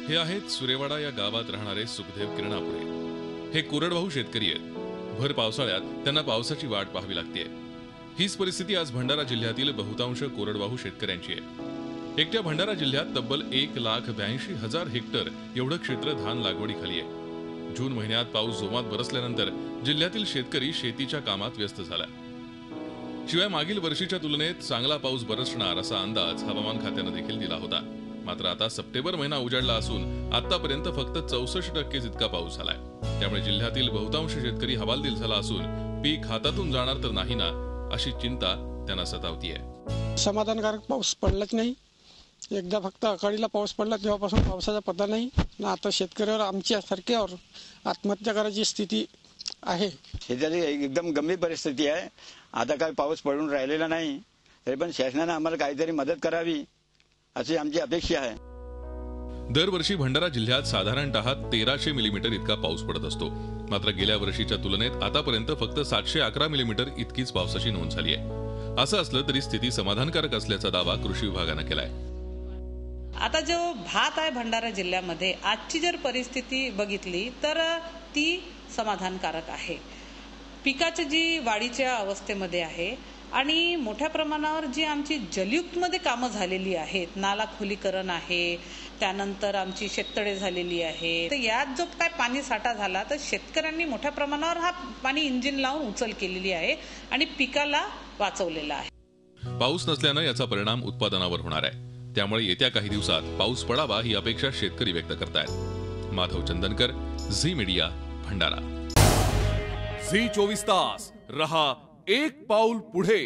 हे आहेत सुरेवाडा या गावात राहणारे सुखदेव किरणापुरे। हे कोरडवाहू शेतकरी आहेत। भर पावसाळ्यात त्यांना पावसाची वाट पाहावी लागते। हीच परिस्थिती आज भंडारा जिल्ह्यातील बहुतांश कोरडवाहू शेतकऱ्यांची आहे। एकट्या भंडारा जिल्ह्यात तब्बल 1,82,000 हेक्टर एवढं क्षेत्र धान लागवडीखाली आहे। जून महिन्यात पाऊस जोमात बरसल्यानंतर जिल्ह्यातील शेतकरी शेतीच्या कामात व्यस्त झाला। शिवाय मागील वर्षीच्या तुलनेत चांगला पाऊस बरसणार असा अंदाज हवामान खात्याने देखील दिला होता। मात्र आता सप्टेंबर महिना उजाडला असून आतापर्यंत फक्त 64% इतका पाऊस झालाय। त्यामुळे जिल्ह्यातील बहुतांश शेतकरी हवालदिल झाला असून पीक हातातून जाणार तर नाही ना अशी चिंता त्यांना सतावतीये। समाधानकारक पाऊस पडलाच नाही। एकदा फक्त आखाडीला पाऊस पडला तेव्हापासून पावसाचा पत्ता नाही ना। आता शेतकऱ्यावर आमच्या सारख्यावर आत्महत्या करायची स्थिती आहे। शेतीची एकदम गंभीर परिस्थिती आहे। आता काय पाऊस पडून राहिलेला नाही, तरी पण शासनाने आम्हाला काहीतरी मदत करावी अशी आमची अपेक्षा आहे। दरवर्षी भंडारा जिल्ह्यात साधारणतः 1300 मिलीमीटर इतका पाऊस पडत असतो। मात्र गेल्या वर्षीच्या तुलनेत आतापर्यंत फक्त 711 मिलीमीटर इतकीच पावसाची नोंद झाली आहे। असं असलं तरी स्थिती समाधानकारक असल्याचा दावा कृषी विभागाने केलाय। आता जो भात आहे भंडारा जिल्ह्यामध्ये आजची जर परिस्थिती बघितली तर ती समाधानकारक आहे। पिकाची जी वाढीच्या अवस्थेमध्ये आहे आणि मोठ्या प्रमाणावर जी आमची जलयुक्तमध्ये कामं झालेली आहेत, नाला खोलीकरण आहे, त्यानंतर आमची शेततळे झालेली आहे। तर यात जो काय पाणी साठा झाला तर शेतकऱ्यांनी मोठ्या प्रमाणावर हा पाणी इंजिन लावून उचल केलेली आहे आणि पिकाला वाचवलेला आहे। पाऊस नसल्यानं याचा परिणाम उत्पादनावर होणार आहे। त्यामुळे येत्या काही दिवसात पाऊस पडावा ही अपेक्षा शेतकरी व्यक्त करतायत। Madhav Chandankar, Zee media, Bhandara. Zee 24 तास रहा एक पाऊल पुढे।